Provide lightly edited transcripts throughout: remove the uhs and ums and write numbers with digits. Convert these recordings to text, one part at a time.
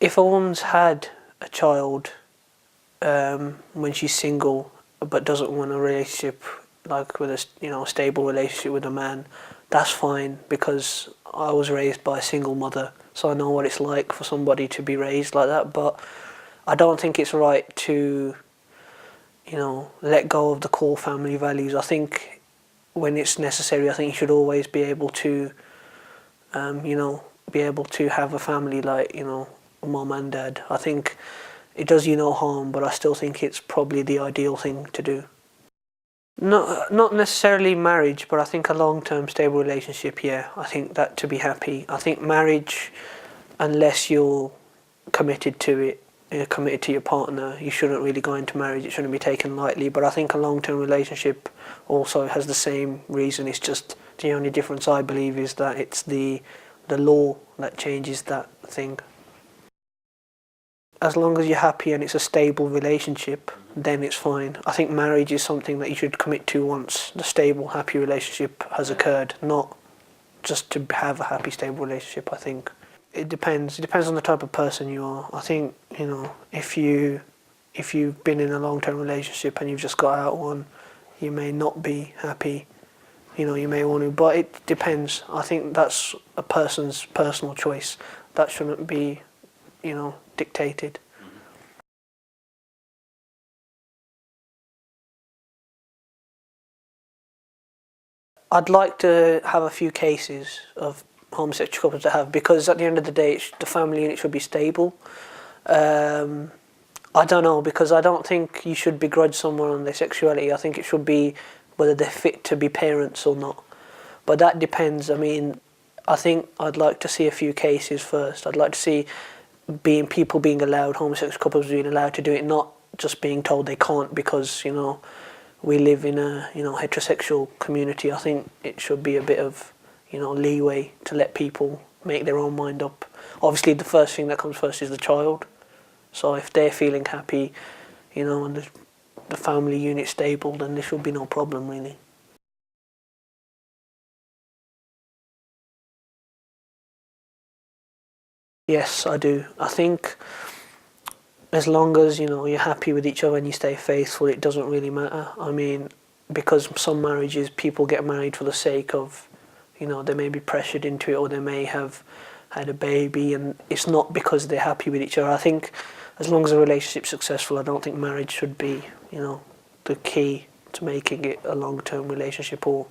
if a woman's had a child when she's single but doesn't want a relationship like with a stable relationship with a man, that's fine because I was raised by a single mother, so I know what it's like for somebody to be raised like that. But I don't think it's right to let go of the core family values. I think when it's necessary, I think you should always be able to be able to have a family like mom and dad. I think it does you no harm, but I still think it's probably the ideal thing to do. Not necessarily marriage, but I think a long-term stable relationship, yeah. I think that to be happy. I think marriage, unless you're committed to it, you're committed to your partner, you shouldn't really go into marriage. It shouldn't be taken lightly. But I think a long-term relationship also has the same reason. It's just the only difference I believe is that it's the law that changes that thing. As long as you're happy and it's a stable relationship, then it's fine. I think marriage is something that you should commit to once the stable, happy relationship has occurred, not just to have a happy, stable relationship. I think it depends. It depends on the type of person you are. I think if you've been in a long-term relationship and you've just got out one, you may not be happy. You may want to, but it depends. I think that's a person's personal choice. That shouldn't be, dictated. I'd like to have a few cases of homosexual couples that have, because at the end of the day, the family unit should be stable. I don't know, because I don't think you should begrudge someone on their sexuality. I think it should be whether they're fit to be parents or not. But that depends. I mean, I think I'd like to see a few cases first. I'd like to see people being allowed, homosexual couples being allowed to do it, not just being told they can't because we live in a heterosexual community. I think it should be a bit of leeway to let people make their own mind up. Obviously, the first thing that comes first is the child. So if they're feeling happy, and the family unit stable, then there should be no problem really. Yes, I do. I think as long as you're happy with each other and you stay faithful, it doesn't really matter. I mean, because some marriages, people get married for the sake of, they may be pressured into it, or they may have had a baby, and it's not because they're happy with each other. I think as long as a relationship's successful, I don't think marriage should be, the key to making it a long-term relationship or,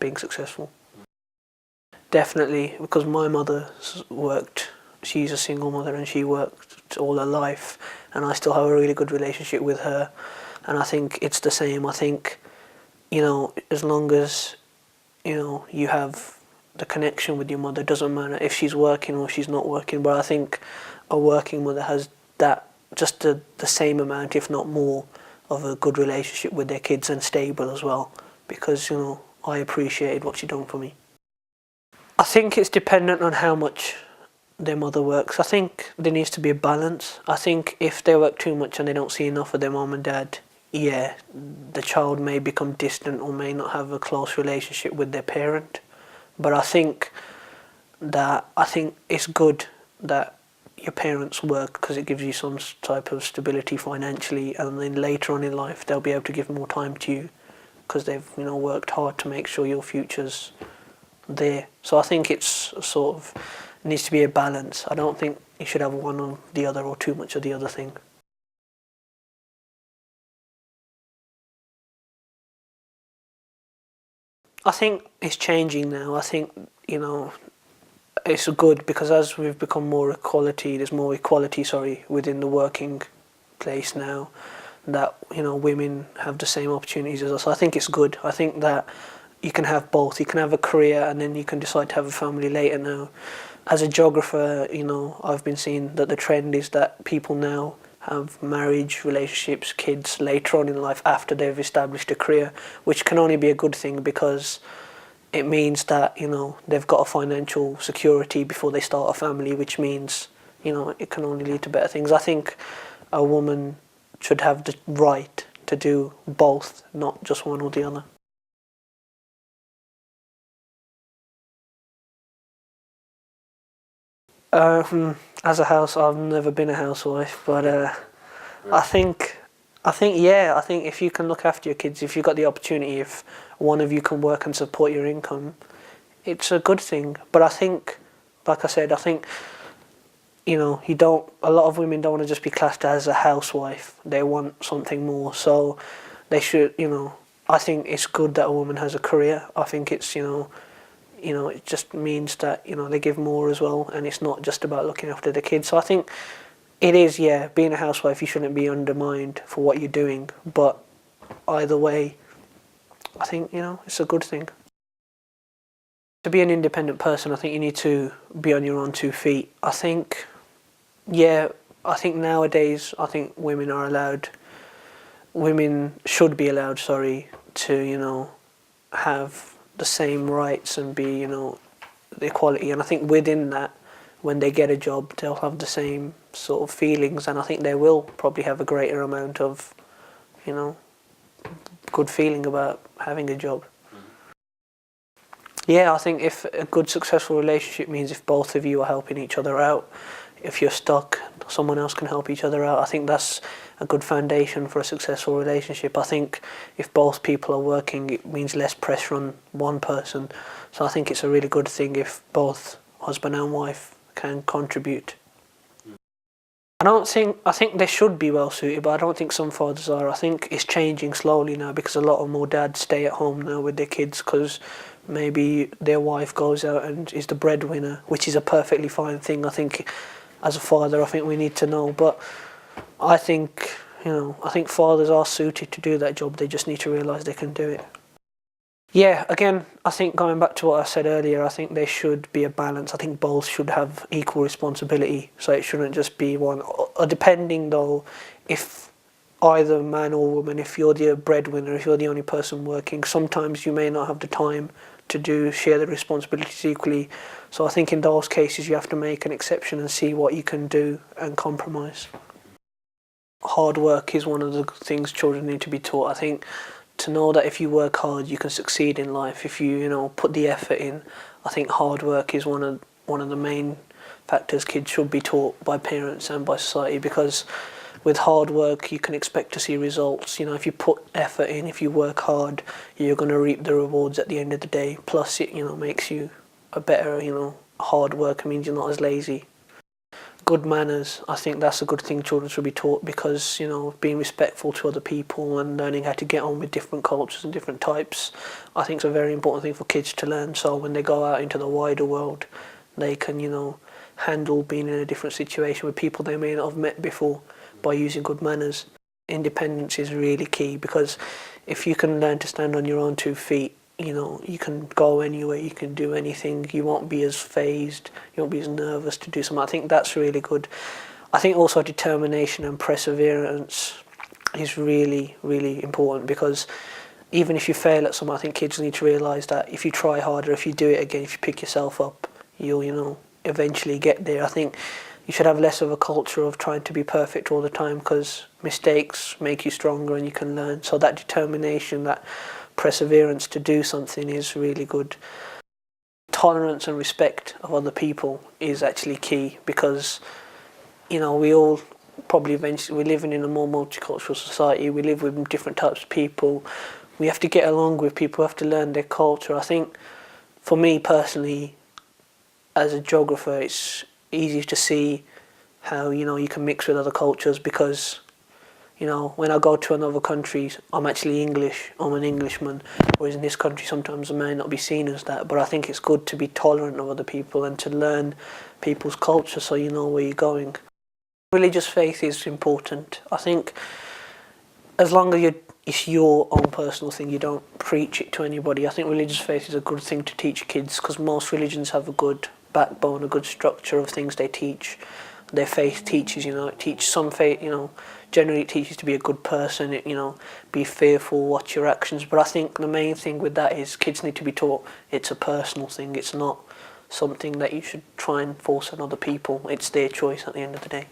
being successful. Definitely, because my mother worked. She's a single mother and she worked all her life, and I still have a really good relationship with her. And I think it's the same. I think, as long as, you have the connection with your mother, it doesn't matter if she's working or she's not working. But I think a working mother has that, just the same amount, if not more, of a good relationship with their kids, and stable as well, because, I appreciated what she done for me. I think it's dependent on how much their mother works. I think there needs to be a balance. I think if they work too much and they don't see enough of their mom and dad, yeah, the child may become distant or may not have a close relationship with their parent. But I think it's good that your parents work, because it gives you some type of stability financially, and then later on in life they'll be able to give more time to you because they've worked hard to make sure your future's there. So I think it's sort of needs to be a balance. I don't think you should have one or the other, or too much of the other thing. I think it's changing now. I think it's good, because as we've become more equality, there's more equality, sorry, within the working place now, that women have the same opportunities as us. I think it's good. I think that you can have both. You can have a career and then you can decide to have a family later now. As a geographer, I've been seeing that the trend is that people now have marriage, relationships, kids later on in life after they've established a career, which can only be a good thing, because it means that they've got a financial security before they start a family, which means it can only lead to better things. I think a woman should have the right to do both, not just one or the other. As a house, I've never been a housewife, but Yeah. I think if you can look after your kids, if you've got the opportunity, if one of you can work and support your income, it's a good thing. But I think, like I said, I think you don't. A lot of women don't want to just be classed as a housewife. They want something more. So they should. I think it's good that a woman has a career. I think it's it just means that they give more as well, and it's not just about looking after the kids. So I think it is, yeah, being a housewife, you shouldn't be undermined for what you're doing. But either way, I think it's a good thing. To be an independent person, I think you need to be on your own 2 feet. I think, yeah, I think nowadays, I think women should be allowed, sorry, to have the same rights and be the equality. And I think within that, when they get a job, they'll have the same sort of feelings, and I think they will probably have a greater amount of good feeling about having a job. Yeah, I think if a good successful relationship means if both of you are helping each other out, if you're stuck, someone else can help each other out. I think that's a good foundation for a successful relationship. I think if both people are working, it means less pressure on one person. So I think it's a really good thing if both husband and wife can contribute. I think they should be well suited, but I don't think some fathers are. I think it's changing slowly now because a lot of more dads stay at home now with their kids because maybe their wife goes out and is the breadwinner, which is a perfectly fine thing. I think as a father, I think we need to know. But I think, I think fathers are suited to do that job. They just need to realise they can do it. Yeah, again, I think going back to what I said earlier, I think there should be a balance. I think both should have equal responsibility, so it shouldn't just be one. Or depending though, if either man or woman, if you're the breadwinner, if you're the only person working, sometimes you may not have the time to share the responsibilities equally. So I think in those cases you have to make an exception and see what you can do and compromise. Hard work is one of the things children need to be taught. I think to know that if you work hard, you can succeed in life. If you put the effort in, I think hard work is one of the main factors kids should be taught by parents and by society, because with hard work you can expect to see results. If you put effort in, if you work hard, you're going to reap the rewards at the end of the day. Plus it makes you a better hard worker, means you're not as lazy. Good manners, I think that's a good thing children should be taught, because being respectful to other people and learning how to get on with different cultures and different types, I think is a very important thing for kids to learn, so when they go out into the wider world they can handle being in a different situation with people they may not have met before by using good manners. Independence is really key, because if you can learn to stand on your own 2 feet, you can go anywhere, you can do anything, you won't be as phased, you won't be as nervous to do something. I think that's really good. I think also determination and perseverance is really, really important, because even if you fail at something, I think kids need to realise that if you try harder, if you do it again, if you pick yourself up, you'll eventually get there. I think you should have less of a culture of trying to be perfect all the time, because mistakes make you stronger and you can learn. So that determination, that perseverance to do something is really good. Tolerance and respect of other people is actually key, because we all probably eventually, we're living in a more multicultural society, we live with different types of people, we have to get along with people, we have to learn their culture. I think for me personally, as a geographer, it's easy to see how you can mix with other cultures, because when I go to another country, I'm actually English, I'm an Englishman, whereas in this country sometimes I may not be seen as that. But I think it's good to be tolerant of other people and to learn people's culture so you know where you're going. Religious faith is important. I think as long as it's your own personal thing, you don't preach it to anybody. I think religious faith is a good thing to teach kids, because most religions have a good backbone, a good structure of things they teach. Their faith teaches, it teaches some faith, generally it teaches to be a good person, be fearful, watch your actions. But I think the main thing with that is kids need to be taught it's a personal thing. It's not something that you should try and force on other people. It's their choice at the end of the day.